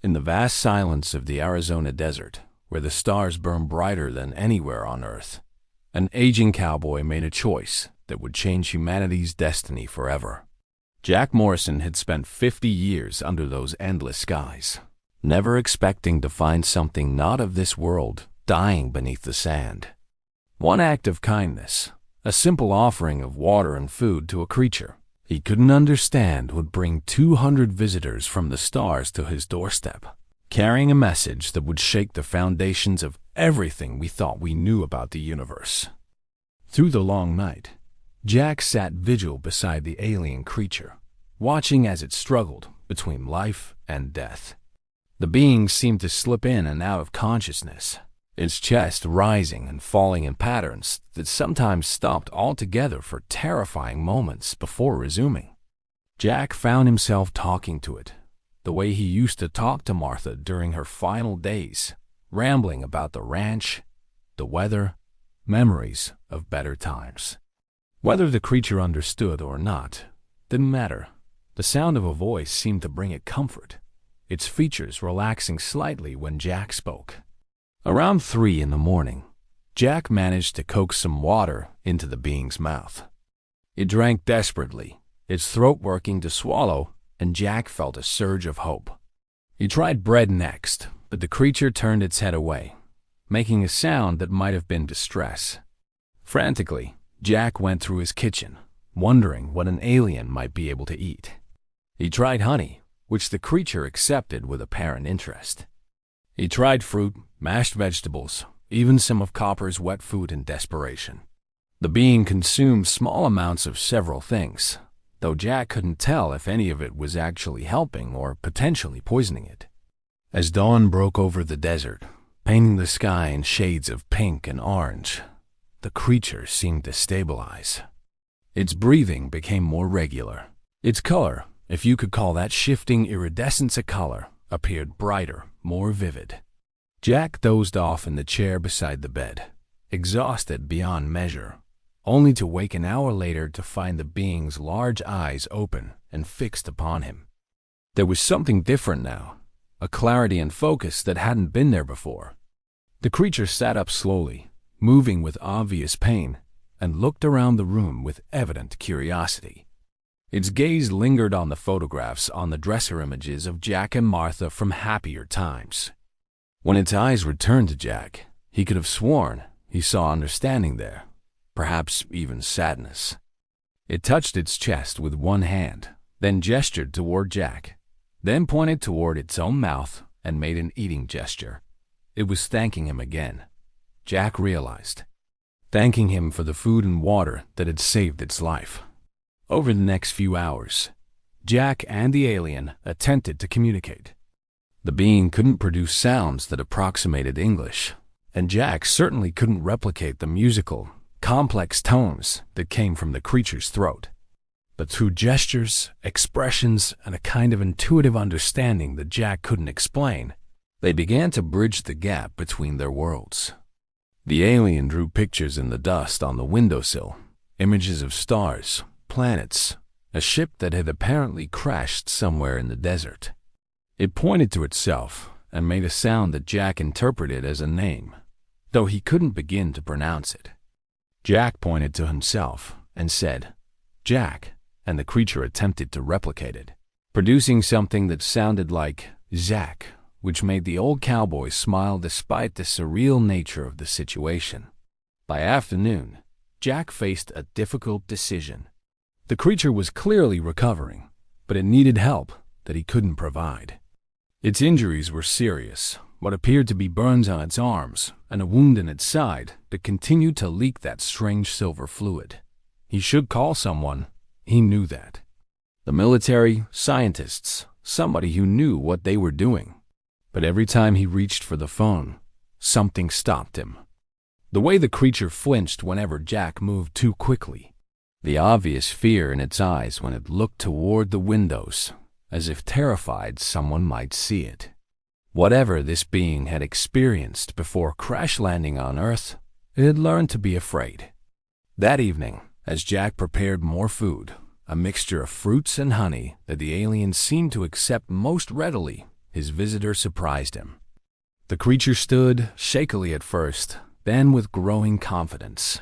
In the vast silence of the Arizona desert, where the stars burn brighter than anywhere on Earth, an aging cowboy made a choice that would change humanity's destiny forever. Jack Morrison had spent 50 years under those endless skies, never expecting to find something not of this world dying beneath the sand. One act of kindness, a simple offering of water and food to a creature he couldn't understand, would bring 200 visitors from the stars to his doorstep, carrying a message that would shake the foundations of everything we thought we knew about the universe. Through the long night, Jack sat vigil beside the alien creature, watching as it struggled between life and death. The being seemed to slip in and out of consciousness, its chest rising and falling in patterns that sometimes stopped altogether for terrifying moments before resuming. Jack found himself talking to it, the way he used to talk to Martha during her final days, rambling about the ranch, the weather, memories of better times. Whether the creature understood or not didn't matter. The sound of a voice seemed to bring it comfort, its features relaxing slightly when Jack spoke. Around 3 in the morning, Jack managed to coax some water into the being's mouth. It drank desperately, its throat working to swallow, and Jack felt a surge of hope. He tried bread next, but the creature turned its head away, making a sound that might have been distress. Frantically, Jack went through his kitchen, wondering what an alien might be able to eat. He tried honey, which the creature accepted with apparent interest. He tried fruit, mashed vegetables, even some of Copper's wet food in desperation. The being consumed small amounts of several things, though Jack couldn't tell if any of it was actually helping or potentially poisoning it. As dawn broke over the desert, painting the sky in shades of pink and orange, the creature seemed to stabilize. Its breathing became more regular. Its color, if you could call that shifting iridescence a color, appeared brighter, more vivid. Jack dozed off in the chair beside the bed, exhausted beyond measure, only to wake an hour later to find the being's large eyes open and fixed upon him. There was something different now, a clarity and focus that hadn't been there before. The creature sat up slowly, moving with obvious pain, and looked around the room with evident curiosity. Its gaze lingered on the photographs on the dresser images of Jack and Martha from happier times. When its eyes returned to Jack, he could have sworn he saw understanding there, perhaps even sadness. It touched its chest with one hand, then gestured toward Jack, then pointed toward its own mouth and made an eating gesture. It was thanking him again, Jack realized, thanking him for the food and water that had saved its life. Over the next few hours, Jack and the alien attempted to communicate. The being couldn't produce sounds that approximated English, and Jack certainly couldn't replicate the musical, complex tones that came from the creature's throat. But through gestures, expressions, and a kind of intuitive understanding that Jack couldn't explain, they began to bridge the gap between their worlds. The alien drew pictures in the dust on the windowsill, images of stars, planets, a ship that had apparently crashed somewhere in the desert. It pointed to itself and made a sound that Jack interpreted as a name, though he couldn't begin to pronounce it. Jack pointed to himself and said, "Jack," and the creature attempted to replicate it, producing something that sounded like Zack, which made the old cowboy smile despite the surreal nature of the situation. By afternoon, Jack faced a difficult decision. The creature was clearly recovering, but it needed help that he couldn't provide. Its injuries were serious, what appeared to be burns on its arms and a wound in its side that continued to leak that strange silver fluid. He should call someone, he knew that. The military, scientists, somebody who knew what they were doing. But every time he reached for the phone, something stopped him. The way the creature flinched whenever Jack moved too quickly. The obvious fear in its eyes when it looked toward the windows, as if terrified someone might see it. Whatever this being had experienced before crash landing on Earth, it had learned to be afraid. That evening, as Jack prepared more food, a mixture of fruits and honey that the alien seemed to accept most readily his visitor surprised him. The creature stood, shakily at first, then with growing confidence.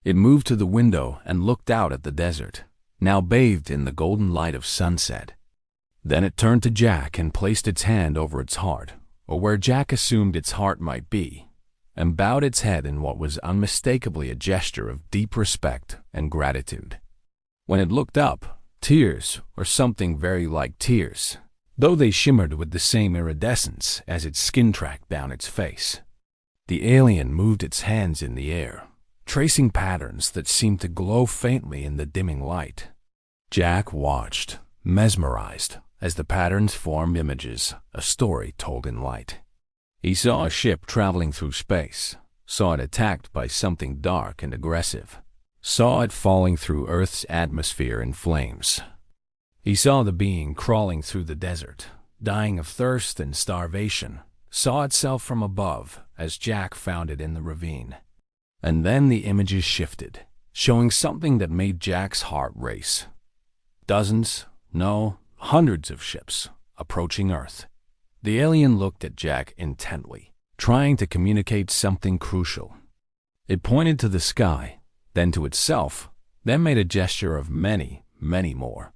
It moved to the window and looked out at the desert, now bathed in the golden light of sunset. Then it turned to Jack and placed its hand over its heart, or where Jack assumed its heart might be, and bowed its head in what was unmistakably a gesture of deep respect and gratitude. When it looked up, tears, or something very like tears, though they shimmered with the same iridescence as its skin tracked down its face. The alien moved its hands in the air, tracing patterns that seemed to glow faintly in the dimming light. Jack watched, mesmerized, as the patterns formed images, a story told in light. He saw a ship traveling through space, saw it attacked by something dark and aggressive, saw it falling through Earth's atmosphere in flames. He saw the being crawling through the desert, dying of thirst and starvation, saw itself from above as Jack found it in the ravine. And then the images shifted, showing something that made Jack's heart race. Dozens, no, hundreds of ships approaching Earth. The alien looked at Jack intently, trying to communicate something crucial. It pointed to the sky, then to itself, then made a gesture of many, many more.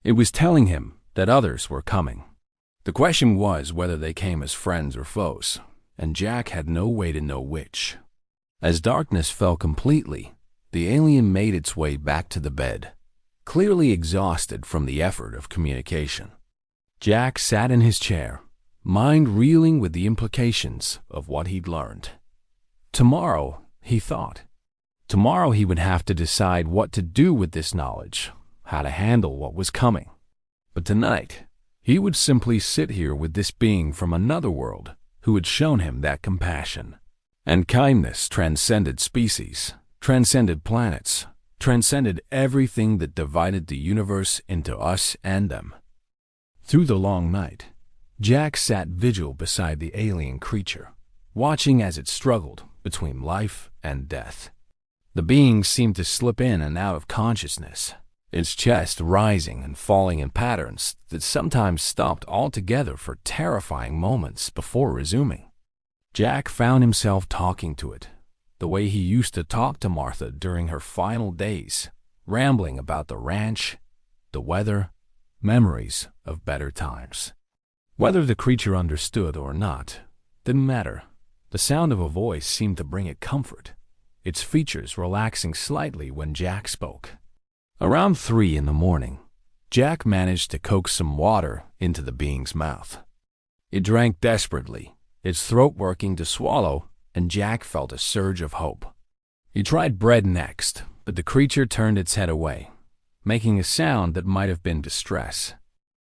It was telling him that others were coming. The question was whether they came as friends or foes, and Jack had no way to know which. As darkness fell completely, the alien made its way back to the bed, clearly exhausted from the effort of communication. Jack sat in his chair, mind reeling with the implications of what he'd learned. Tomorrow, he thought. Tomorrow he would have to decide what to do with this knowledge, how to handle what was coming. But tonight, he would simply sit here with this being from another world who had shown him that compassion. And kindness transcended species, transcended planets, transcended everything that divided the universe into us and them. Through the long night, Jack sat vigil beside the alien creature, watching as it struggled between life and death. The being seemed to slip in and out of consciousness, its chest rising and falling in patterns that sometimes stopped altogether for terrifying moments before resuming. Jack found himself talking to it, the way he used to talk to Martha during her final days, rambling about the ranch, the weather, memories of better times. Whether the creature understood or not didn't matter. The sound of a voice seemed to bring it comfort, its features relaxing slightly when Jack spoke. Around 3 in the morning, Jack managed to coax some water into the being's mouth. It drank desperately, its throat working to swallow, and Jack felt a surge of hope. He tried bread next, but the creature turned its head away, making a sound that might have been distress.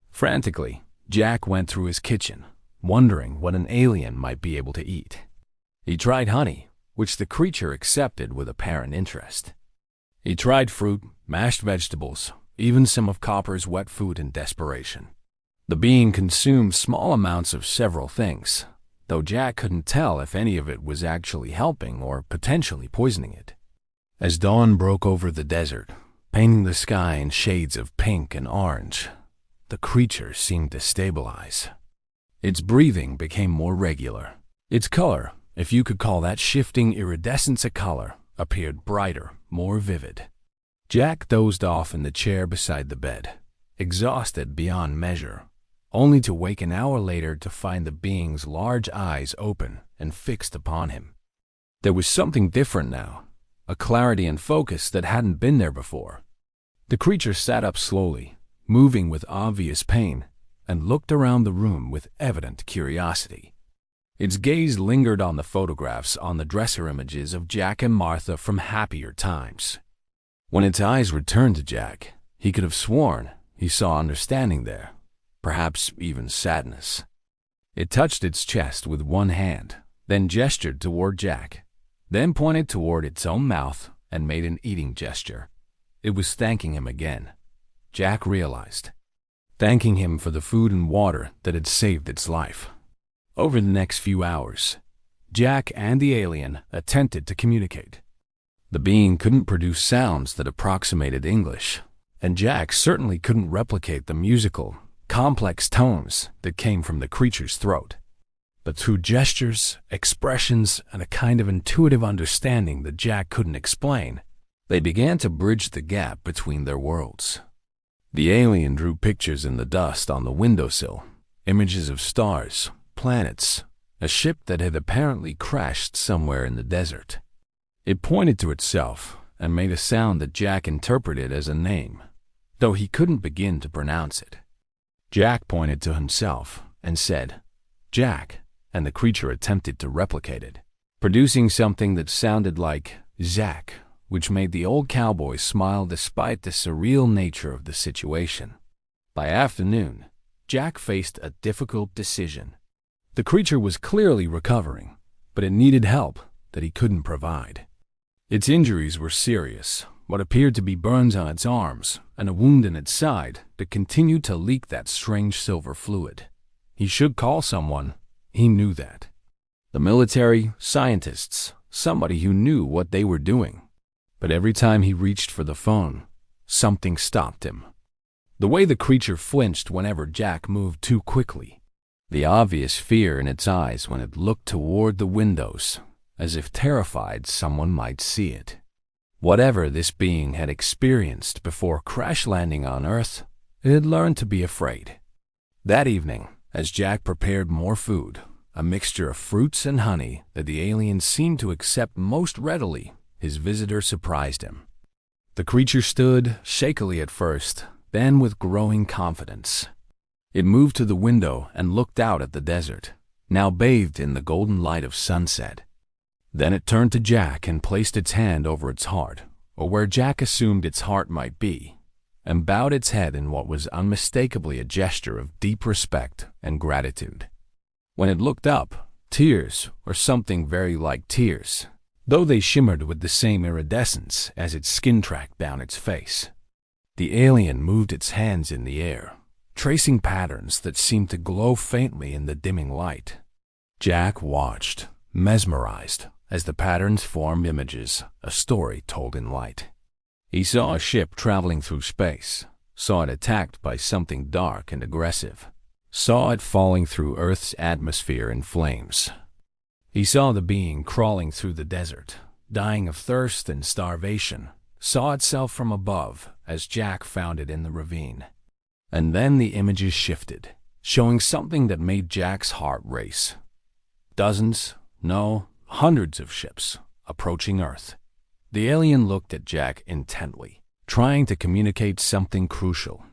Frantically, Jack went through his kitchen, wondering what an alien might be able to eat. He tried honey, which the creature accepted with apparent interest. He tried fruit, mashed vegetables, even some of Copper's wet food in desperation. The being consumed small amounts of several things, though Jack couldn't tell if any of it was actually helping or potentially poisoning it. As dawn broke over the desert, painting the sky in shades of pink and orange, the creature seemed to stabilize. Its breathing became more regular. Its color, if you could call that shifting iridescence a color, appeared brighter, more vivid. Jack dozed off in the chair beside the bed, exhausted beyond measure, only to wake an hour later to find the being's large eyes open and fixed upon him. There was something different now, a clarity and focus that hadn't been there before. The creature sat up slowly, moving with obvious pain, and looked around the room with evident curiosity. Its gaze lingered on the photographs on the dresser images of Jack and Martha from happier times. When its eyes returned to Jack, he could have sworn he saw understanding there, perhaps even sadness. It touched its chest with one hand, then gestured toward Jack, then pointed toward its own mouth and made an eating gesture. It was thanking him again, Jack realized, thanking him for the food and water that had saved its life. Over the next few hours, Jack and the alien attempted to communicate. The being couldn't produce sounds that approximated English, and Jack certainly couldn't replicate the musical, complex tones that came from the creature's throat. But through gestures, expressions, and a kind of intuitive understanding that Jack couldn't explain, they began to bridge the gap between their worlds. The alien drew pictures in the dust on the windowsill, images of stars, planets, a ship that had apparently crashed somewhere in the desert. It pointed to itself and made a sound that Jack interpreted as a name, though he couldn't begin to pronounce it. Jack pointed to himself and said, "Jack," and the creature attempted to replicate it, producing something that sounded like Zack, which made the old cowboy smile despite the surreal nature of the situation. By afternoon, Jack faced a difficult decision. The creature was clearly recovering, but it needed help that he couldn't provide. Its injuries were serious, what appeared to be burns on its arms and a wound in its side that continued to leak that strange silver fluid. He should call someone. He knew that. The military, scientists, somebody who knew what they were doing. But every time he reached for the phone, something stopped him. The way the creature flinched whenever Jack moved too quickly. The obvious fear in its eyes when it looked toward the windows, as if terrified someone might see it. Whatever this being had experienced before crash landing on Earth, it had learned to be afraid. That evening, as Jack prepared more food, a mixture of fruits and honey that the alien seemed to accept most readily, his visitor surprised him. The creature stood, shakily at first, then with growing confidence. It moved to the window and looked out at the desert, now bathed in the golden light of sunset. Then it turned to Jack and placed its hand over its heart, or where Jack assumed its heart might be, and bowed its head in what was unmistakably a gesture of deep respect and gratitude. When it looked up, tears, or something very like tears, though they shimmered with the same iridescence as its skin tracked down its face. The alien moved its hands in the air, tracing patterns that seemed to glow faintly in the dimming light. Jack watched, mesmerized, as the patterns formed images, a story told in light. He saw a ship traveling through space, saw it attacked by something dark and aggressive, saw it falling through Earth's atmosphere in flames. He saw the being crawling through the desert, dying of thirst and starvation, saw itself from above as Jack found it in the ravine. And then the images shifted, showing something that made Jack's heart race. Dozens, no, hundreds of ships approaching Earth. The alien looked at Jack intently, trying to communicate something crucial.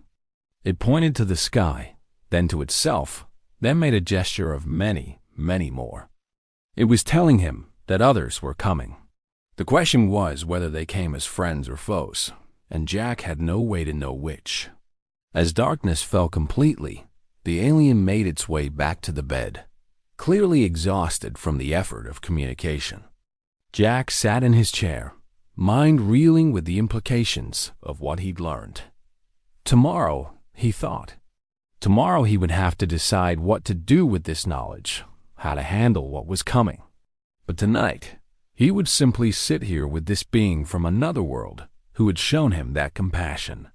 It pointed to the sky, then to itself, then made a gesture of many, many more. It was telling him that others were coming. The question was whether they came as friends or foes, and Jack had no way to know which. As darkness fell completely, the alien made its way back to the bed, clearly exhausted from the effort of communication. Jack sat in his chair, mind reeling with the implications of what he'd learned. Tomorrow, he thought. Tomorrow he would have to decide what to do with this knowledge, how to handle what was coming. But tonight, he would simply sit here with this being from another world who had shown him that compassion.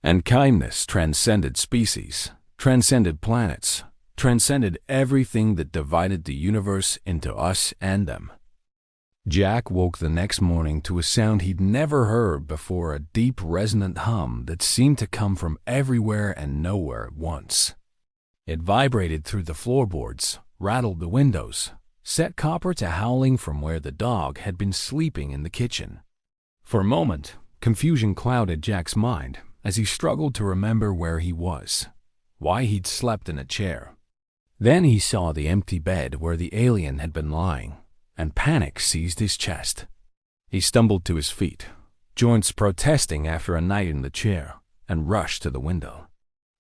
And kindness transcended species, transcended planets, transcended everything that divided the universe into us and them. Jack woke the next morning to a sound he'd never heard before, a deep, resonant hum that seemed to come from everywhere and nowhere at once. It vibrated through the floorboards, rattled the windows, set Copper to howling from where the dog had been sleeping in the kitchen. For a moment, confusion clouded Jack's mind as he struggled to remember where he was, why he'd slept in a chair. Then he saw the empty bed where the alien had been lying, and panic seized his chest. He stumbled to his feet, joints protesting after a night in the chair, and rushed to the window.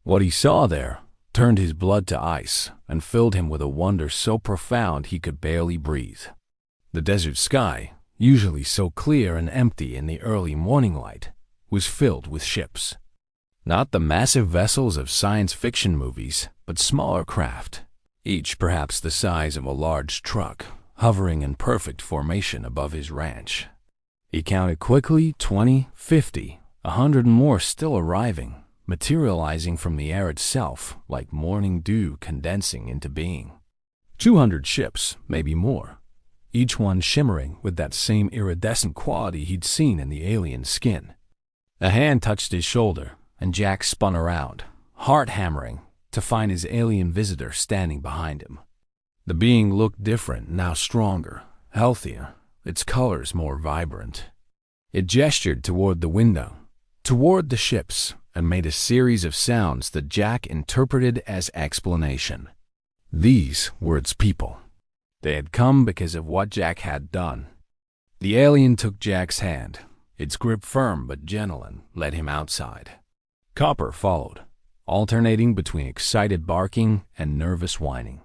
What he saw there turned his blood to ice and filled him with a wonder so profound he could barely breathe. The desert sky, usually so clear and empty in the early morning light, was filled with ships. Not the massive vessels of science fiction movies, but smaller craft, each perhaps the size of a large truck, hovering in perfect formation above his ranch. He counted quickly 20, 50, 100 more still arriving, materializing from the air itself like morning dew condensing into being. 200 ships, maybe more, each one shimmering with that same iridescent quality he'd seen in the alien's skin. A hand touched his shoulder, and Jack spun around, heart hammering, to find his alien visitor standing behind him. The being looked different, now stronger, healthier, its colors more vibrant. It gestured toward the window, toward the ships, and made a series of sounds that Jack interpreted as explanation. These were its people. They had come because of what Jack had done. The alien took Jack's hand, its grip firm but gentle, and led him outside. Copper followed, alternating between excited barking and nervous whining.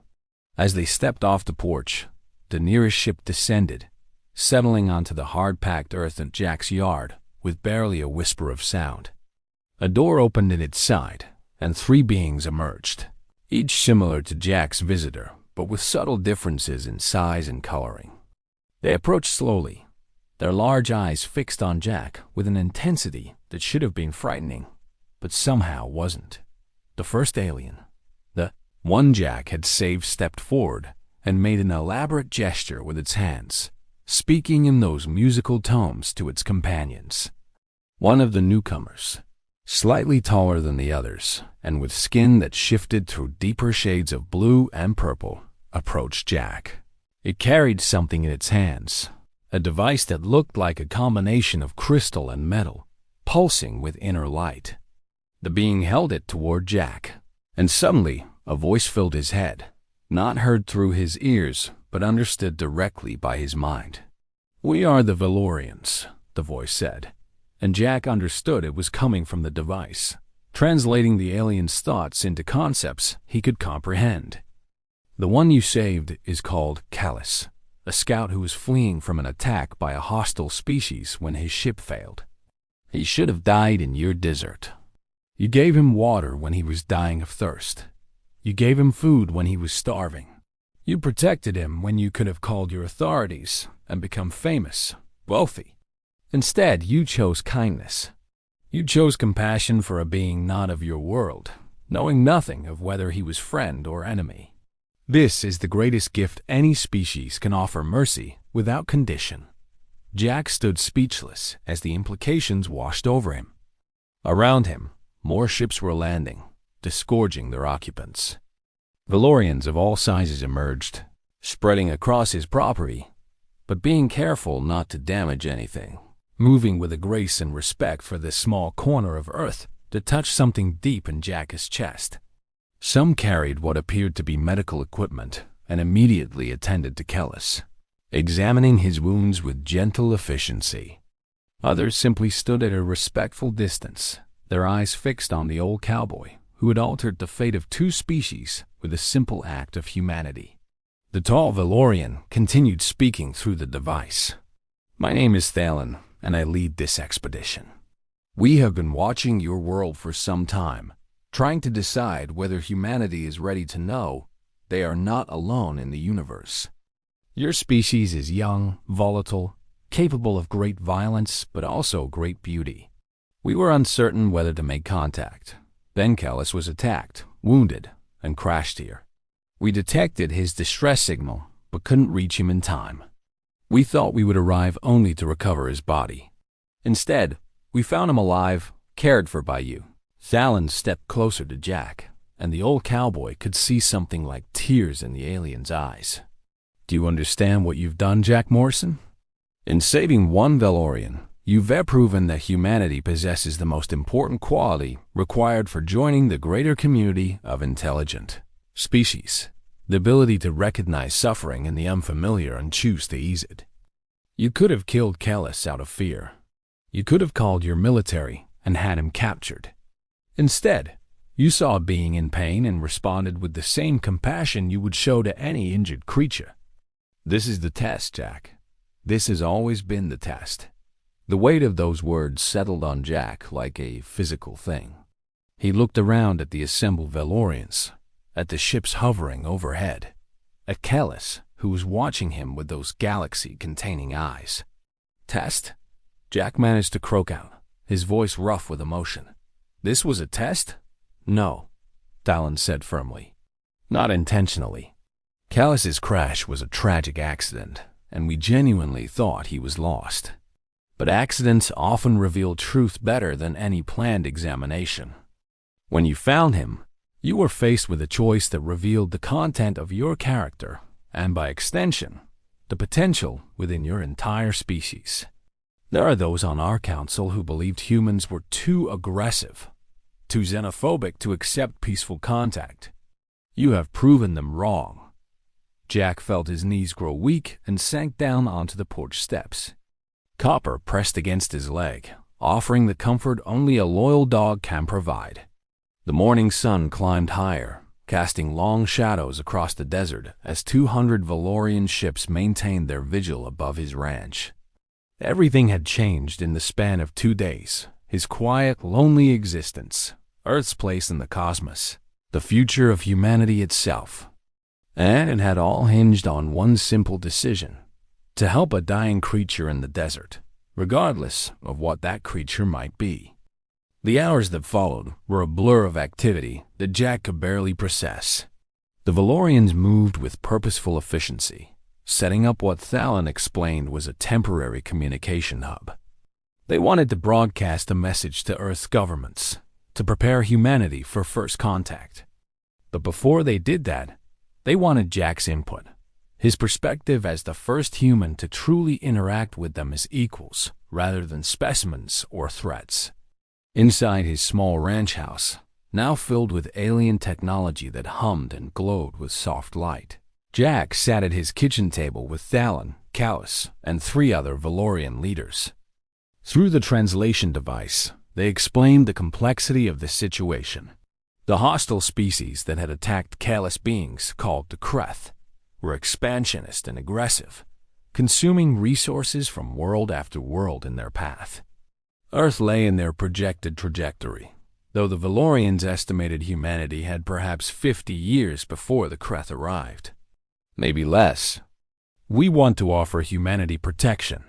As they stepped off the porch, the nearest ship descended, settling onto the hard-packed earth in Jack's yard with barely a whisper of sound. A door opened at its side, and 3 beings emerged, each similar to Jack's visitor, but with subtle differences in size and coloring. They approached slowly, their large eyes fixed on Jack with an intensity that should have been frightening, but somehow wasn't. The first alien, the one Jack had saved, stepped forward and made an elaborate gesture with its hands, speaking in those musical tones to its companions. One of the newcomers, slightly taller than the others, and with skin that shifted through deeper shades of blue and purple, approached Jack. It carried something in its hands, a device that looked like a combination of crystal and metal, pulsing with inner light. The being held it toward Jack, and suddenly a voice filled his head, not heard through his ears, but understood directly by his mind. "We are the Valorians," the voice said, and Jack understood it was coming from the device, translating the alien's thoughts into concepts he could comprehend. "The one you saved is called Callus, a scout who was fleeing from an attack by a hostile species when his ship failed. He should have died in your desert. You gave him water when he was dying of thirst. You gave him food when he was starving. You protected him when you could have called your authorities and become famous, wealthy. Instead, you chose kindness. You chose compassion for a being not of your world, knowing nothing of whether he was friend or enemy. This is the greatest gift any species can offer: mercy without condition." Jack stood speechless as the implications washed over him. Around him, more ships were landing, disgorging their occupants. Valorians of all sizes emerged, spreading across his property, but being careful not to damage anything, moving with a grace and respect for this small corner of Earth that touched something deep in Jack's chest. Some carried what appeared to be medical equipment and immediately attended to Callus, examining his wounds with gentle efficiency. Others simply stood at a respectful distance, their eyes fixed on the old cowboy who had altered the fate of 2 species with a simple act of humanity. The tall Valorian continued speaking through the device. "My name is Thalen, and I lead this expedition. We have been watching your world for some time, trying to decide whether humanity is ready to know they are not alone in the universe. Your species is young, volatile, capable of great violence, but also great beauty. We were uncertain whether to make contact. Then Callus was attacked, wounded, and crashed here. We detected his distress signal, but couldn't reach him in time. We thought we would arrive only to recover his body. Instead, we found him alive, cared for by you." Thalen stepped closer to Jack, and the old cowboy could see something like tears in the alien's eyes. "Do you understand what you've done, Jack Morrison? In saving one Valorian, you've proven that humanity possesses the most important quality required for joining the greater community of intelligent species: the ability to recognize suffering in the unfamiliar and choose to ease it. You could have killed Callus out of fear. You could have called your military and had him captured. Instead, you saw a being in pain and responded with the same compassion you would show to any injured creature. This is the test, Jack. This has always been the test." The weight of those words settled on Jack like a physical thing. He looked around at the assembled Valorians, at the ships hovering overhead, at Callus, who was watching him with those galaxy-containing eyes. "Test?" Jack managed to croak out, his voice rough with emotion. This was a test? No, Talon said firmly. Not intentionally. Callus's crash was a tragic accident, and we genuinely thought he was lost. But accidents often reveal truth better than any planned examination. When you found him, you were faced with a choice that revealed the content of your character, and by extension, the potential within your entire species. There are those on our council who believed humans were too aggressive, too xenophobic to accept peaceful contact. You have proven them wrong. Jack felt his knees grow weak and sank down onto the porch steps. Copper pressed against his leg, offering the comfort only a loyal dog can provide. The morning sun climbed higher, casting long shadows across the desert as 200 Valorian ships maintained their vigil above his ranch. Everything had changed in the span of 2 days. His quiet, lonely existence, Earth's place in the cosmos, the future of humanity itself. And it had all hinged on one simple decision: to help a dying creature in the desert, regardless of what that creature might be. The hours that followed were a blur of activity that Jack could barely process. The Valorians moved with purposeful efficiency, setting up what Talon explained was a temporary communication hub. They wanted to broadcast a message to Earth's governments, to prepare humanity for first contact. But before they did that, they wanted Jack's input, his perspective as the first human to truly interact with them as equals, rather than specimens or threats. Inside his small ranch house, now filled with alien technology that hummed and glowed with soft light, Jack sat at his kitchen table with Talon, Callus, and 3 other Valorian leaders. Through the translation device, they explained the complexity of the situation. The hostile species that had attacked Callus beings, called the Kreth, were expansionist and aggressive, consuming resources from world after world in their path. Earth lay in their projected trajectory, though the Valorians estimated humanity had perhaps 50 years before the Kreth arrived. Maybe less. We want to offer humanity protection,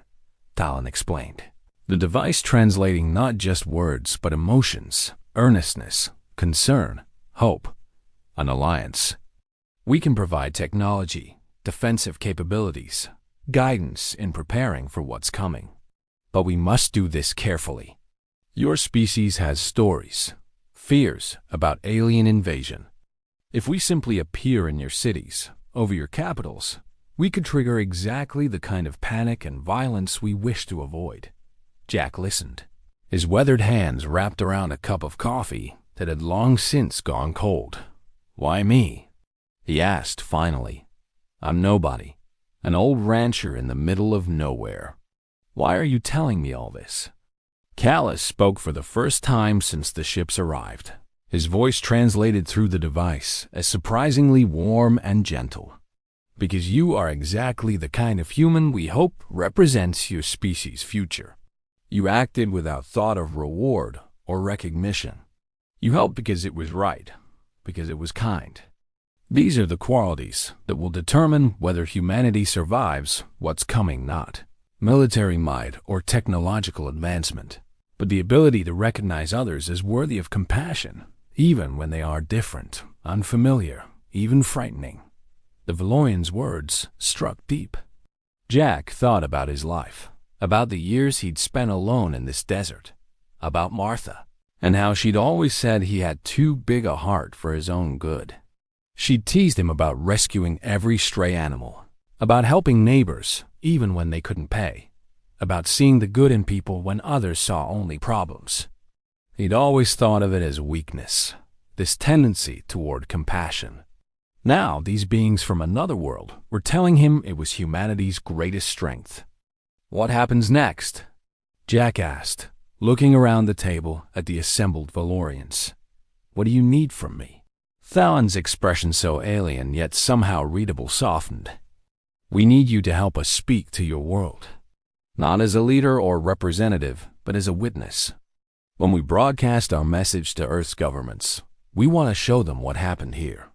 Talon explained. The device translating not just words but emotions, earnestness, concern, hope, an alliance. We can provide technology, defensive capabilities, guidance in preparing for what's coming. But we must do this carefully. Your species has stories, fears about alien invasion. If we simply appear in your cities, over your capitals, we could trigger exactly the kind of panic and violence we wish to avoid. Jack listened, his weathered hands wrapped around a cup of coffee that had long since gone cold. Why me? He asked finally. I'm nobody, an old rancher in the middle of nowhere. Why are you telling me all this? Callus spoke for the first time since the ships arrived. His voice translated through the device as surprisingly warm and gentle. Because you are exactly the kind of human we hope represents your species' future. You acted without thought of reward or recognition. You helped because it was right, because it was kind. These are the qualities that will determine whether humanity survives what's coming, not military might or technological advancement, but the ability to recognize others as worthy of compassion, even when they are different, unfamiliar, even frightening. The Valorian's words struck deep. Jack thought about his life, about the years he'd spent alone in this desert, about Martha, and how she'd always said he had too big a heart for his own good. She'd teased him about rescuing every stray animal, about helping neighbors even when they couldn't pay, about seeing the good in people when others saw only problems. He'd always thought of it as weakness, this tendency toward compassion. Now these beings from another world were telling him it was humanity's greatest strength. What happens next? Jack asked, looking around the table at the assembled Valorians. What do you need from me? Talon's expression, so alien yet somehow readable, softened. We need you to help us speak to your world. Not as a leader or representative, but as a witness. When we broadcast our message to Earth's governments, we want to show them what happened here.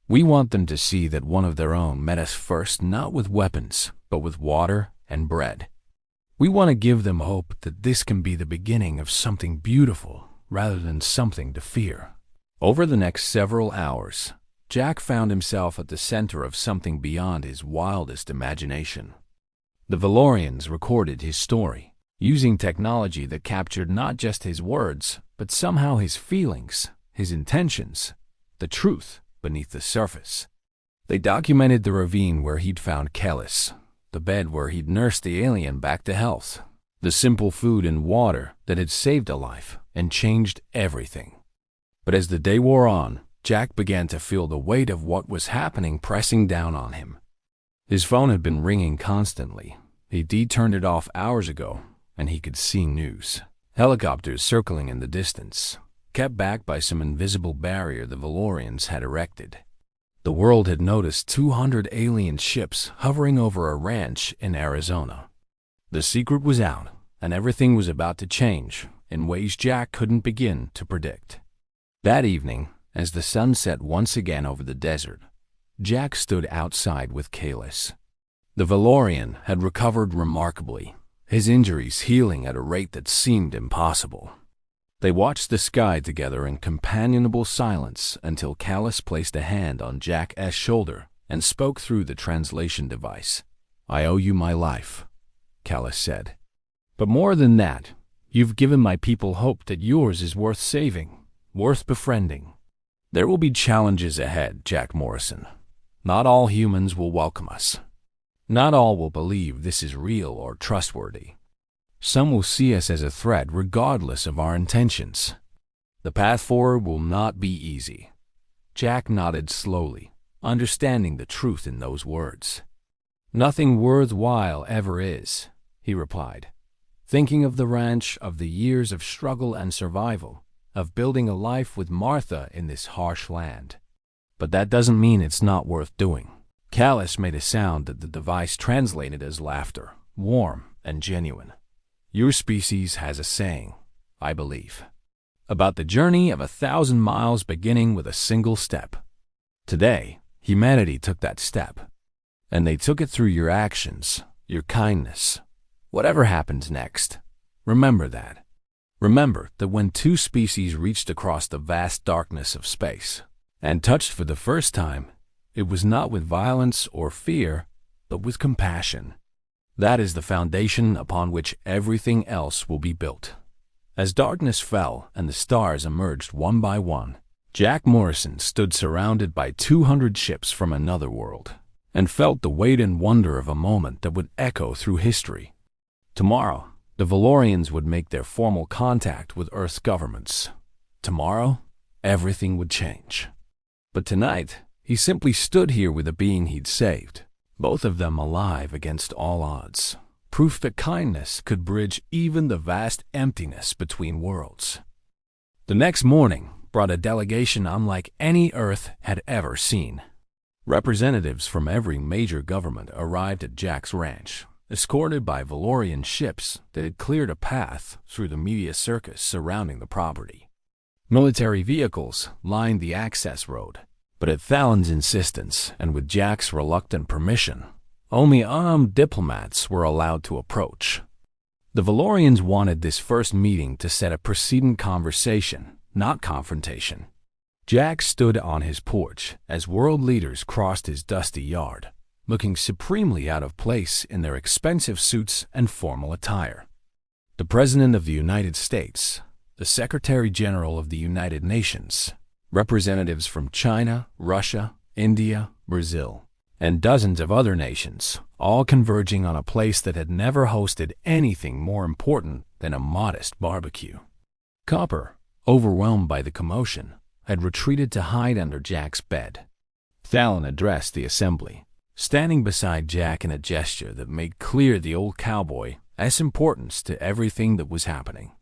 We want them to see that one of their own met us first, not with weapons, but with water and bread. We want to give them hope that this can be the beginning of something beautiful, rather than something to fear. Over the next several hours, Jack found himself at the center of something beyond his wildest imagination. The Valorians recorded his story, using technology that captured not just his words, but somehow his feelings, his intentions, the truth beneath the surface. They documented the ravine where he'd found Kellis, the bed where he'd nursed the alien back to health, the simple food and water that had saved a life and changed everything. But as the day wore on, Jack began to feel the weight of what was happening pressing down on him. His phone had been ringing constantly. He'd turned it off hours ago, and he could see news. Helicopters circling in the distance, kept back by some invisible barrier the Valorians had erected. The world had noticed 200 alien ships hovering over a ranch in Arizona. The secret was out, and everything was about to change in ways Jack couldn't begin to predict. That evening, as the sun set once again over the desert, Jack stood outside with Kalis. The Valorian had recovered remarkably, his injuries healing at a rate that seemed impossible. They watched the sky together in companionable silence until Kalis placed a hand on Jack's shoulder and spoke through the translation device. "I owe you my life," Kalis said. "But more than that, you've given my people hope that yours is worth saving, worth befriending. There will be challenges ahead, Jack Morrison. Not all humans will welcome us. Not all will believe this is real or trustworthy. Some will see us as a threat regardless of our intentions. The path forward will not be easy." Jack nodded slowly, understanding the truth in those words. "Nothing worthwhile ever is," he replied, thinking of the ranch, of the years of struggle and survival, of building a life with Martha in this harsh land. "But that doesn't mean it's not worth doing." Kalis made a sound that the device translated as laughter, warm and genuine. "Your species has a saying, I believe, about the journey of 1,000 miles beginning with a single step. Today, humanity took that step, and they took it through your actions, your kindness. Whatever happens next, remember that. Remember that when two species reached across the vast darkness of space and touched for the first time, it was not with violence or fear, but with compassion. That is the foundation upon which everything else will be built." As darkness fell and the stars emerged one by one, Jack Morrison stood surrounded by 200 ships from another world and felt the weight and wonder of a moment that would echo through history. Tomorrow, the Valorians would make their formal contact with Earth's governments. Tomorrow, everything would change. But tonight, he simply stood here with a being he'd saved, both of them alive against all odds, proof that kindness could bridge even the vast emptiness between worlds. The next morning brought a delegation unlike any Earth had ever seen. Representatives from every major government arrived at Jack's ranch, escorted by Valorian ships that had cleared a path through the media circus surrounding the property. Military vehicles lined the access road, but at Fallon's insistence and with Jack's reluctant permission, only unarmed diplomats were allowed to approach. The Valorians wanted this first meeting to set a precedent conversation, not confrontation. Jack stood on his porch as world leaders crossed his dusty yard, looking supremely out of place in their expensive suits and formal attire. The President of the United States, the Secretary General of the United Nations, representatives from China, Russia, India, Brazil, and dozens of other nations, all converging on a place that had never hosted anything more important than a modest barbecue. Copper, overwhelmed by the commotion, had retreated to hide under Jack's bed. Fallon addressed the assembly, standing beside Jack in a gesture that made clear the old cowboy as importance to everything that was happening.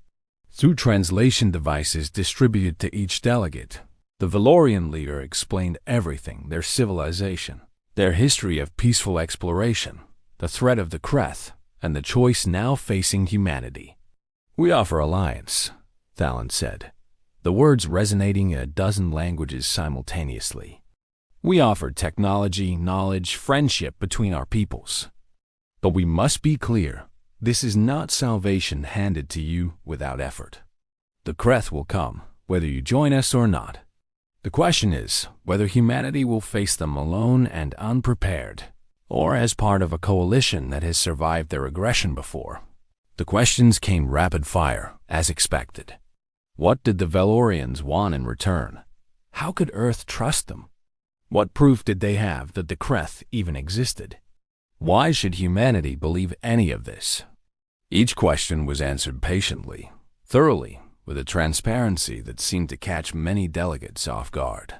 Through translation devices distributed to each delegate, the Valorian leader explained everything: their civilization, their history of peaceful exploration, the threat of the Kreth, and the choice now facing humanity. "We offer alliance," Fallon said, the words resonating in a dozen languages simultaneously. "We offer technology, knowledge, friendship between our peoples. But we must be clear, this is not salvation handed to you without effort. The Kreth will come, whether you join us or not. The question is whether humanity will face them alone and unprepared, or as part of a coalition that has survived their aggression before. The questions came rapid fire, as expected. What did the Valorians want in return? How could Earth trust them? What proof did they have that the Kreth even existed? Why should humanity believe any of this? Each question was answered patiently, thoroughly, with a transparency that seemed to catch many delegates off guard.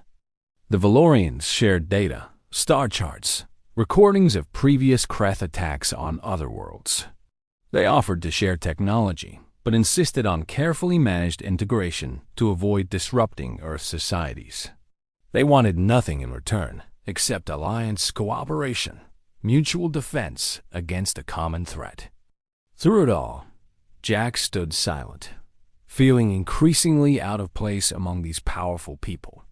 The Valorians shared data, star charts, recordings of previous Kreth attacks on other worlds. They offered to share technology, but insisted on carefully managed integration to avoid disrupting Earth societies. They wanted nothing in return except alliance cooperation, mutual defense against a common threat. Through it all, Jack stood silent, feeling increasingly out of place among these powerful people.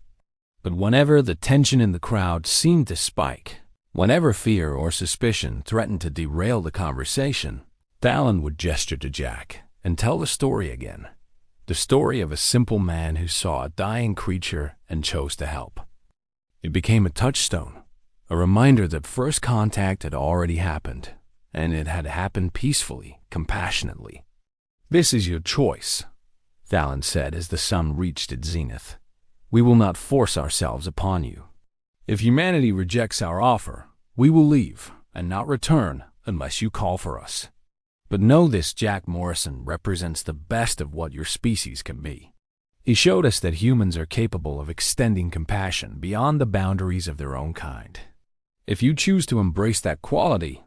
But whenever the tension in the crowd seemed to spike, whenever fear or suspicion threatened to derail the conversation, Talon would gesture to Jack and tell the story again. The story of a simple man who saw a dying creature and chose to help. It became a touchstone, a reminder that first contact had already happened, and it had happened peacefully, compassionately. "This is your choice," Talon said as the sun reached its zenith. "We will not force ourselves upon you. If humanity rejects our offer, we will leave and not return unless you call for us. But know this: Jack Morrison represents the best of what your species can be. He showed us that humans are capable of extending compassion beyond the boundaries of their own kind. If you choose to embrace that quality,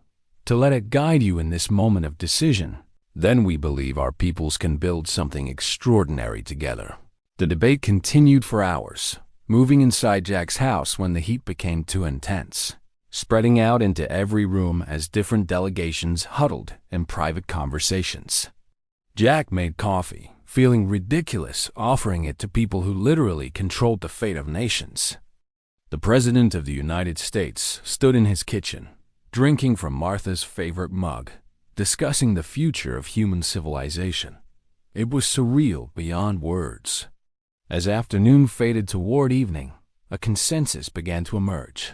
to let it guide you in this moment of decision, then we believe our peoples can build something extraordinary together." The debate continued for hours, moving inside Jack's house when the heat became too intense, spreading out into every room as different delegations huddled in private conversations. Jack made coffee, feeling ridiculous offering it to people who literally controlled the fate of nations. The President of the United States stood in his kitchen, drinking from Martha's favorite mug, discussing the future of human civilization. It was surreal beyond words. As afternoon faded toward evening, a consensus began to emerge.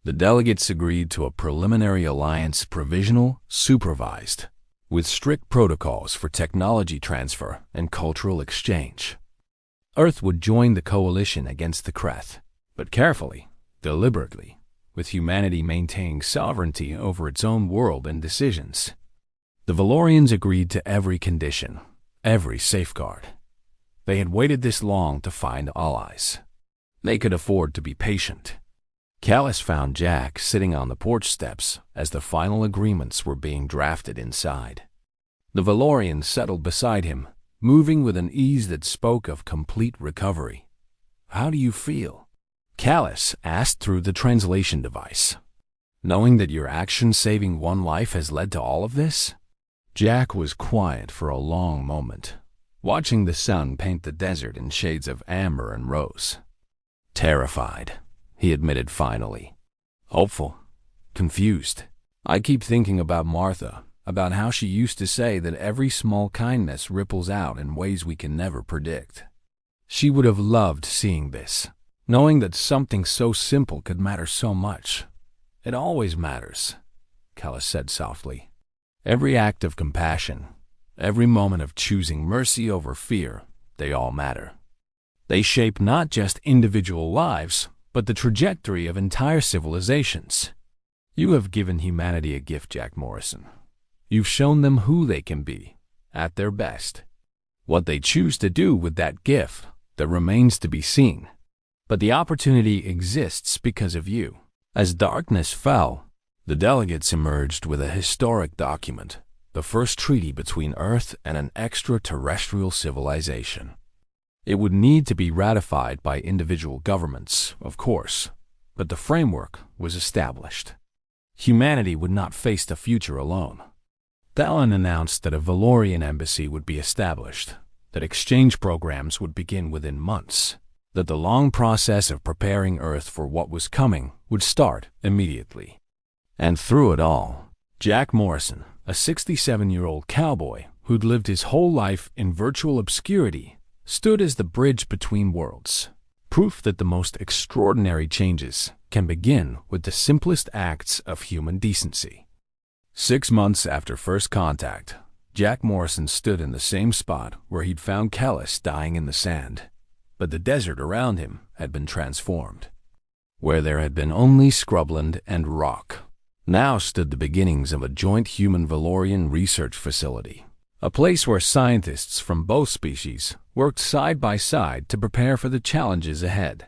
The delegates agreed to a preliminary alliance, provisional, supervised, with strict protocols for technology transfer and cultural exchange. Earth would join the coalition against the Kreth, but carefully, deliberately, with humanity maintaining sovereignty over its own world and decisions. The Valorians agreed to every condition, every safeguard. They had waited this long to find allies. They could afford to be patient. Callus found Jack sitting on the porch steps as the final agreements were being drafted inside. The Valorian settled beside him, moving with an ease that spoke of complete recovery. "How do you feel?" Callus asked through the translation device. "Knowing that your action saving one life has led to all of this?" Jack was quiet for a long moment, watching the sun paint the desert in shades of amber and rose. "Terrified," he admitted finally. "Hopeful. Confused. I keep thinking about Martha, about how she used to say that every small kindness ripples out in ways we can never predict. She would have loved seeing this, knowing that something so simple could matter so much. It always matters," Callus said softly. "Every act of compassion, every moment of choosing mercy over fear, they all matter. They shape not just individual lives, but the trajectory of entire civilizations. You have given humanity a gift, Jack Morrison. You've shown them who they can be, at their best. What they choose to do with that gift, that remains to be seen. But the opportunity exists because of you." As darkness fell, the delegates emerged with a historic document, the first treaty between Earth and an extraterrestrial civilization. It would need to be ratified by individual governments, of course, but the framework was established. Humanity would not face the future alone. Talon announced that a Valorian embassy would be established, that exchange programs would begin within months, that the long process of preparing Earth for what was coming would start immediately. And through it all, Jack Morrison, a 67-year-old cowboy who'd lived his whole life in virtual obscurity, stood as the bridge between worlds, proof that the most extraordinary changes can begin with the simplest acts of human decency. 6 months after first contact, Jack Morrison stood in the same spot where he'd found Kellis dying in the sand, but the desert around him had been transformed. Where there had been only scrubland and rock, now stood the beginnings of a joint human-Valorian research facility, a place where scientists from both species worked side by side to prepare for the challenges ahead.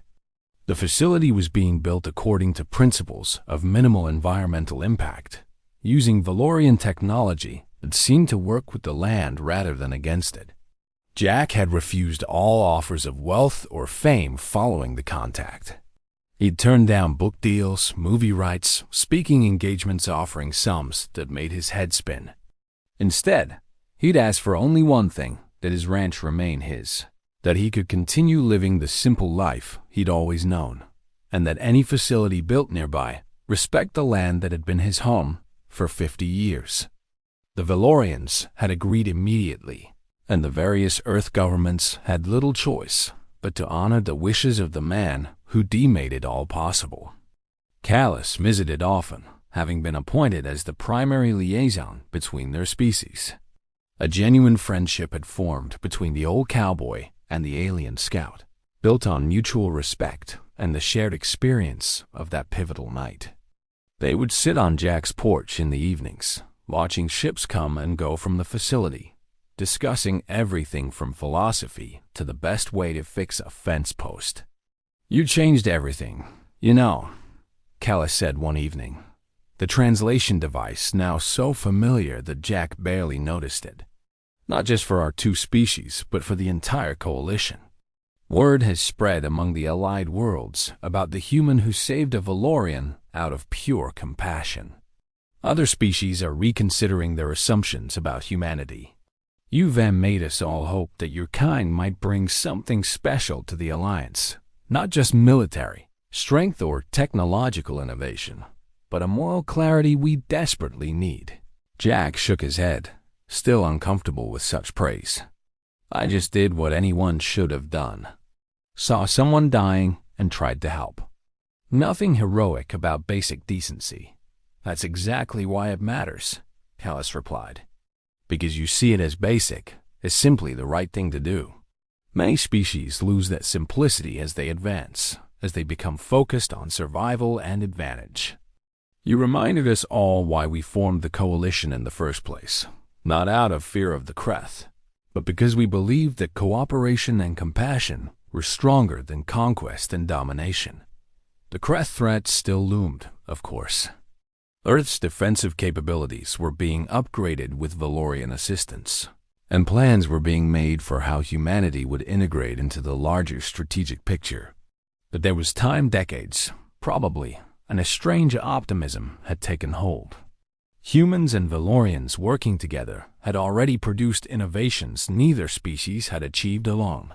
The facility was being built according to principles of minimal environmental impact, using Valorian technology that seemed to work with the land rather than against it. Jack had refused all offers of wealth or fame following the contact. He'd turned down book deals, movie rights, speaking engagements offering sums that made his head spin. Instead, he'd asked for only one thing: that his ranch remain his, that he could continue living the simple life he'd always known, and that any facility built nearby respect the land that had been his home for 50 years. The Valorians had agreed immediately, and the various Earth governments had little choice but to honor the wishes of the man who made it all possible. Kellis visited often, having been appointed as the primary liaison between their species. A genuine friendship had formed between the old cowboy and the alien scout, built on mutual respect and the shared experience of that pivotal night. They would sit on Jack's porch in the evenings, watching ships come and go from the facility, discussing everything from philosophy to the best way to fix a fence post. "You changed everything, you know," Kellis said one evening, the translation device now so familiar that Jack barely noticed it. "Not just for our two species, but for the entire coalition. Word has spread among the allied worlds about the human who saved a Valorian out of pure compassion. Other species are reconsidering their assumptions about humanity. You've made us all hope that your kind might bring something special to the Alliance, not just military strength or technological innovation, but a moral clarity we desperately need." Jack shook his head, still uncomfortable with such praise. "I just did what anyone should have done. Saw someone dying and tried to help. Nothing heroic about basic decency. That's exactly why it matters," Kellis replied. "Because you see it as basic, as simply the right thing to do. Many species lose that simplicity as they advance, as they become focused on survival and advantage. You reminded us all why we formed the coalition in the first place, not out of fear of the Kreth, but because we believed that cooperation and compassion were stronger than conquest and domination. The Kreth threat still loomed, of course. Earth's defensive capabilities were being upgraded with Valorian assistance, and plans were being made for how humanity would integrate into the larger strategic picture. But there was time, decades, probably, and a strange optimism had taken hold. Humans and Valorians working together had already produced innovations neither species had achieved alone.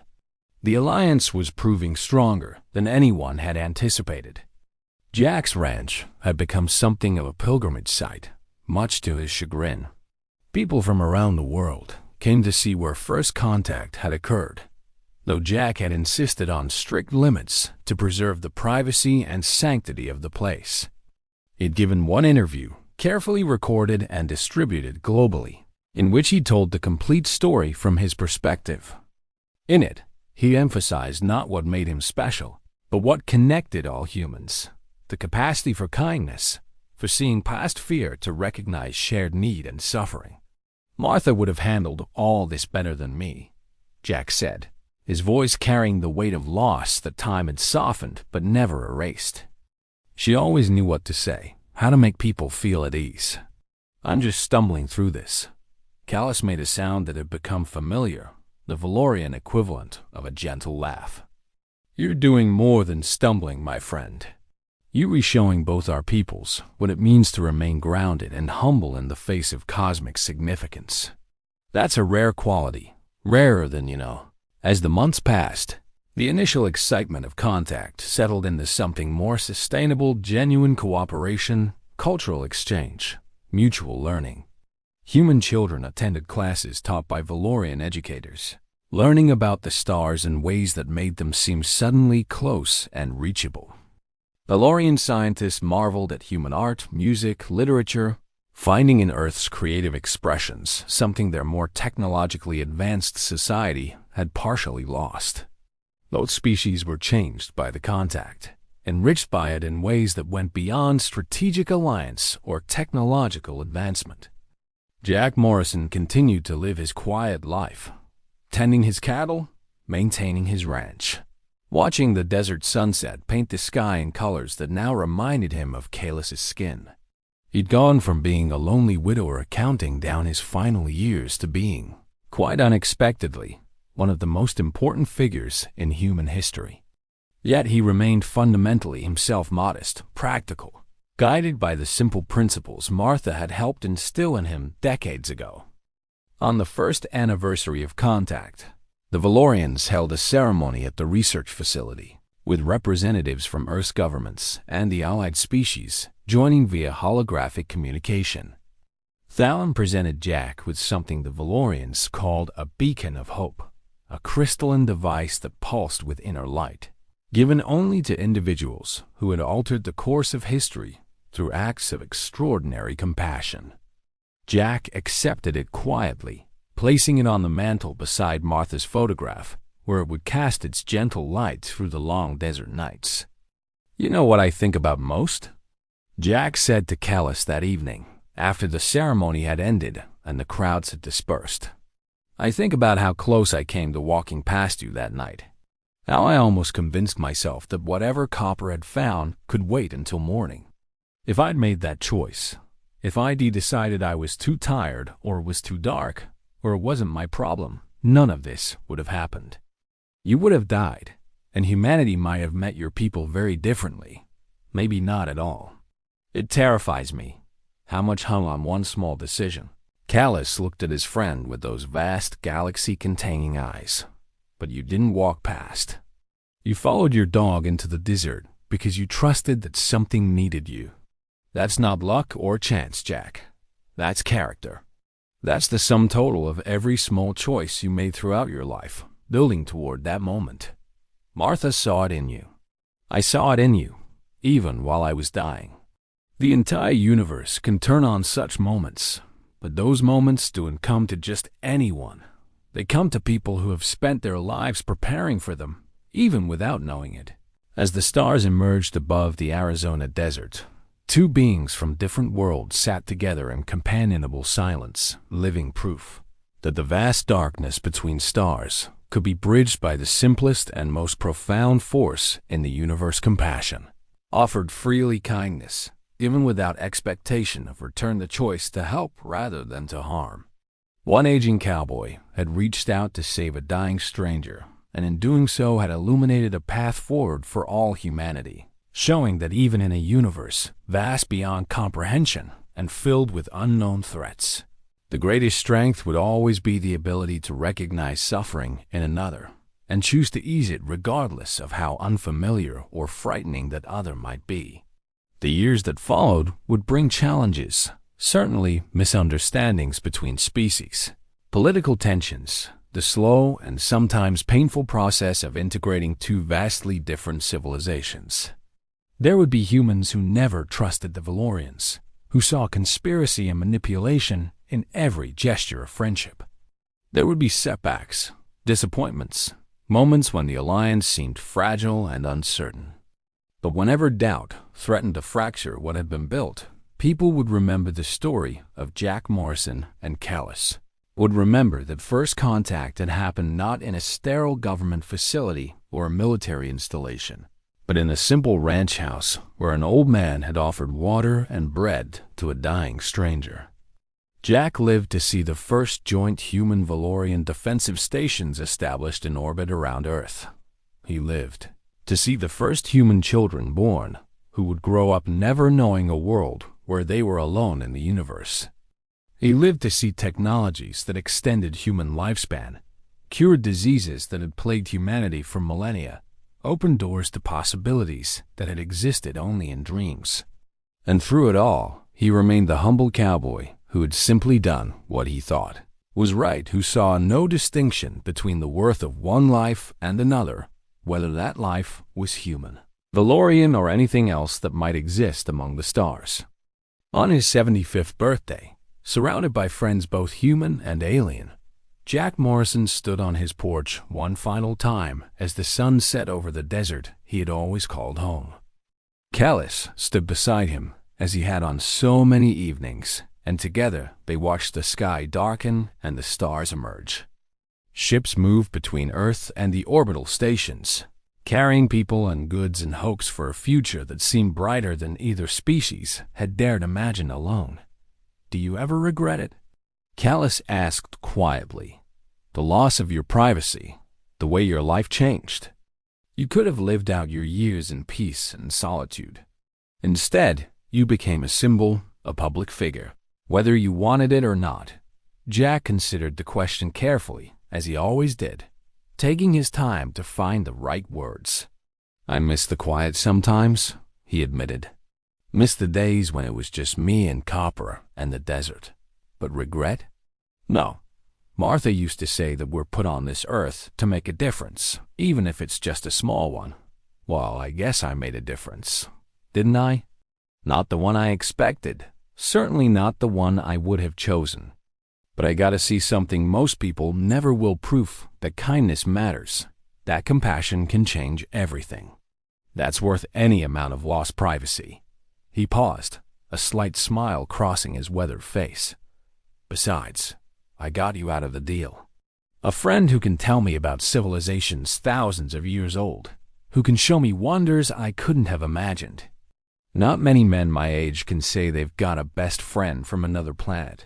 The alliance was proving stronger than anyone had anticipated. Jack's ranch had become something of a pilgrimage site, much to his chagrin. People from around the world came to see where first contact had occurred, though Jack had insisted on strict limits to preserve the privacy and sanctity of the place. He'd given one interview, carefully recorded and distributed globally, in which he told the complete story from his perspective. In it, he emphasized not what made him special, but what connected all humans: the capacity for kindness, for seeing past fear to recognize shared need and suffering. "Martha would have handled all this better than me," Jack said, his voice carrying the weight of loss that time had softened but never erased. "She always knew what to say, how to make people feel at ease. I'm just stumbling through this." Kellis made a sound that had become familiar, the Valorian equivalent of a gentle laugh. "You're doing more than stumbling, my friend. You're re-showing both our peoples what it means to remain grounded and humble in the face of cosmic significance. That's a rare quality, rarer than you know." As the months passed, the initial excitement of contact settled into something more sustainable: genuine cooperation, cultural exchange, mutual learning. Human children attended classes taught by Valorian educators. learning about the stars in ways that made them seem suddenly close and reachable. Valorian scientists marveled at human art, music, literature, finding in Earth's creative expressions something their more technologically advanced society had partially lost. Both species were changed by the contact, enriched by it in ways that went beyond strategic alliance or technological advancement. Jack Morrison continued to live his quiet life, tending his cattle, maintaining his ranch, watching the desert sunset paint the sky in colors that now reminded him of Kalis' skin. He'd gone from being a lonely widower counting down his final years to being, quite unexpectedly, one of the most important figures in human history. Yet he remained fundamentally himself, modest, practical, guided by the simple principles Martha had helped instill in him decades ago. On the first anniversary of contact, the Valorians held a ceremony at the research facility, with representatives from Earth's governments and the allied species joining via holographic communication. Thalen presented Jack with something the Valorians called a beacon of hope, a crystalline device that pulsed with inner light, given only to individuals who had altered the course of history through acts of extraordinary compassion. Jack accepted it quietly, placing it on the mantel beside Martha's photograph, where it would cast its gentle light through the long desert nights. "You know what I think about most?" Jack said to Kalis that evening, after the ceremony had ended and the crowds had dispersed. "I think about how close I came to walking past you that night. How I almost convinced myself that whatever Copper had found could wait until morning. If I'd made that choice, if I'd decided I was too tired or was too dark, or it wasn't my problem, none of this would have happened. You would have died, and humanity might have met your people very differently. Maybe not at all. It terrifies me, how much hung on one small decision." Kalis looked at his friend with those vast, galaxy-containing eyes. "But you didn't walk past. You followed your dog into the desert because you trusted that something needed you. That's not luck or chance, Jack. That's character. That's the sum total of every small choice you made throughout your life, building toward that moment. Martha saw it in you. I saw it in you, even while I was dying. The entire universe can turn on such moments, but those moments don't come to just anyone. They come to people who have spent their lives preparing for them, even without knowing it." As the stars emerged above the Arizona desert, two beings from different worlds sat together in companionable silence, living proof that the vast darkness between stars could be bridged by the simplest and most profound force in the universe: compassion. Offered freely kindness, given without expectation of return, the choice to help rather than to harm. One aging cowboy had reached out to save a dying stranger, and in doing so had illuminated a path forward for all humanity, showing that even in a universe vast beyond comprehension and filled with unknown threats, the greatest strength would always be the ability to recognize suffering in another and choose to ease it regardless of how unfamiliar or frightening that other might be. The years that followed would bring challenges, certainly misunderstandings between species, political tensions, the slow and sometimes painful process of integrating two vastly different civilizations. There would be humans who never trusted the Valorians, who saw conspiracy and manipulation in every gesture of friendship. There would be setbacks, disappointments, moments when the alliance seemed fragile and uncertain. But whenever doubt threatened to fracture what had been built, people would remember the story of Jack Morrison and Kalis, would remember that first contact had happened not in a sterile government facility or a military installation, but in a simple ranch house where an old man had offered water and bread to a dying stranger. Jack lived to see the first joint human-Valorian defensive stations established in orbit around Earth. He lived to see the first human children born, who would grow up never knowing a world where they were alone in the universe. He lived to see technologies that extended human lifespan, cured diseases that had plagued humanity for millennia, opened doors to possibilities that had existed only in dreams. And through it all, he remained the humble cowboy who had simply done what he thought was right who saw no distinction between the worth of one life and another, whether that life was human, Valorian, or anything else that might exist among the stars. On his 75th birthday, surrounded by friends both human and alien, Jack Morrison stood on his porch one final time as the sun set over the desert he had always called home. Kellis stood beside him, as he had on so many evenings, and together they watched the sky darken and the stars emerge. Ships moved between Earth and the orbital stations, carrying people and goods in hopes for a future that seemed brighter than either species had dared imagine alone. "Do you ever regret it?" Kellis asked quietly. "The loss of your privacy, the way your life changed. You could have lived out your years in peace and solitude. Instead, you became a symbol, a public figure. Whether you wanted it or not." Jack considered the question carefully, as he always did, taking his time to find the right words. "I miss the quiet sometimes," he admitted. "Miss the days when it was just me and copper and the desert. But regret? No. Martha used to say that we're put on this earth to make a difference, even if it's just a small one. Well, I guess I made a difference. Didn't I? Not the one I expected. Certainly not the one I would have chosen. But I gotta see something most people never will: proof that kindness matters, that compassion can change everything. That's worth any amount of lost privacy." He paused, a slight smile crossing his weathered face. "Besides, I got you out of the deal. A friend who can tell me about civilizations thousands of years old, who can show me wonders I couldn't have imagined. Not many men my age can say they've got a best friend from another planet.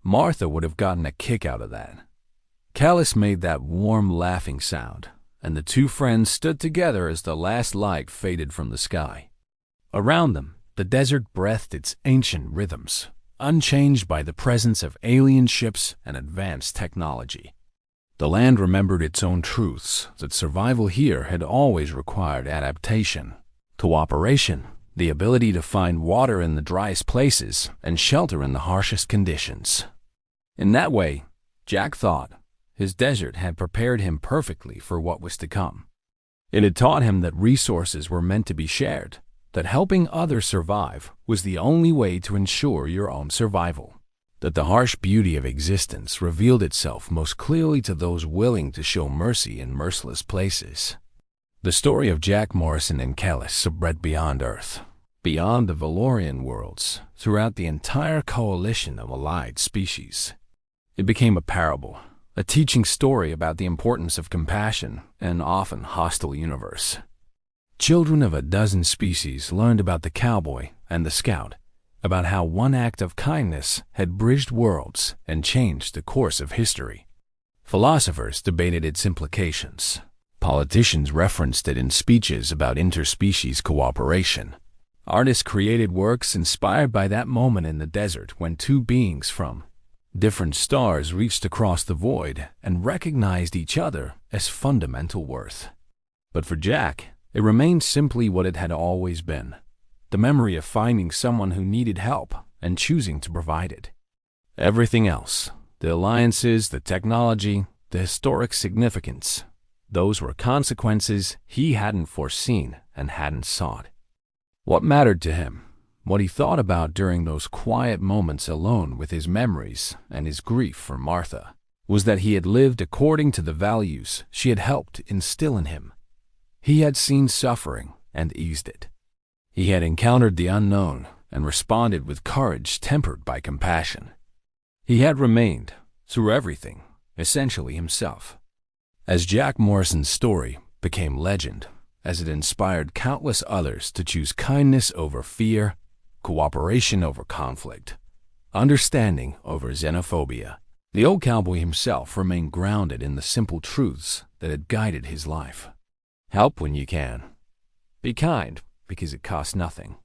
Martha would have gotten a kick out of that." Kellis made that warm laughing sound, and the two friends stood together as the last light faded from the sky. Around them, the desert breathed its ancient rhythms, unchanged by the presence of alien ships and advanced technology. The land remembered its own truths, that survival here had always required adaptation, cooperation, the ability to find water in the driest places and shelter in the harshest conditions. In that way, Jack thought, his desert had prepared him perfectly for what was to come. It had taught him that resources were meant to be shared, that helping others survive was the only way to ensure your own survival, that the harsh beauty of existence revealed itself most clearly to those willing to show mercy in merciless places. The story of Jack Morrison and Kellis spread beyond Earth, beyond the Valorian worlds, throughout the entire coalition of allied species. It became a parable, a teaching story about the importance of compassion in an often hostile universe. Children of a dozen species learned about the cowboy and the scout, about how one act of kindness had bridged worlds and changed the course of history. Philosophers debated its implications. Politicians referenced it in speeches about interspecies cooperation. Artists created works inspired by that moment in the desert when two beings from different stars reached across the void and recognized each other as fundamental worth. But for Jack, it remained simply what it had always been: the memory of finding someone who needed help and choosing to provide it. Everything else, the alliances, the technology, the historic significance, those were consequences he hadn't foreseen and hadn't sought. What mattered to him, what he thought about during those quiet moments alone with his memories and his grief for Martha, was that he had lived according to the values she had helped instill in him. He had seen suffering and eased it. He had encountered the unknown and responded with courage tempered by compassion. He had remained, through everything, essentially himself. As Jack Morrison's story became legend, as it inspired countless others to choose kindness over fear, cooperation over conflict, understanding over xenophobia, the old cowboy himself remained grounded in the simple truths that had guided his life. Help when you can. Be kind because it costs nothing.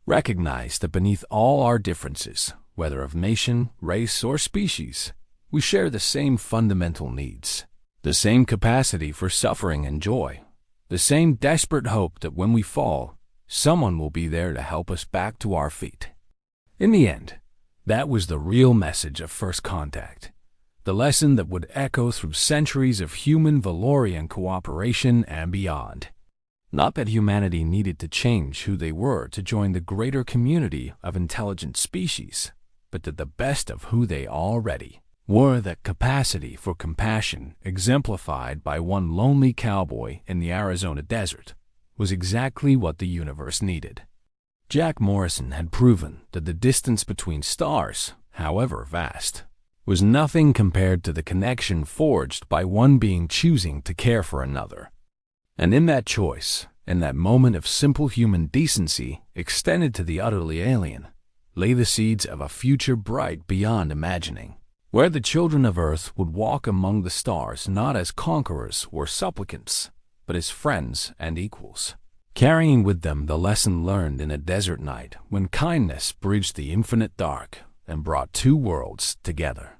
Recognize that beneath all our differences, whether of nation, race, or species, we share the same fundamental needs, the same capacity for suffering and joy, the same desperate hope that when we fall, someone will be there to help us back to our feet. In the end, that was the real message of first contact. The lesson that would echo through centuries of human-Valorian cooperation and beyond. Not that humanity needed to change who they were to join the greater community of intelligent species, but that the best of who they already were, that capacity for compassion exemplified by one lonely cowboy in the Arizona desert, was exactly what the universe needed. Jack Morrison had proven that the distance between stars, however vast, was nothing compared to the connection forged by one being choosing to care for another. And in that choice, in that moment of simple human decency extended to the utterly alien, lay the seeds of a future bright beyond imagining, where the children of Earth would walk among the stars not as conquerors or supplicants, but as friends and equals, carrying with them the lesson learned in a desert night when kindness bridged the infinite dark and brought two worlds together.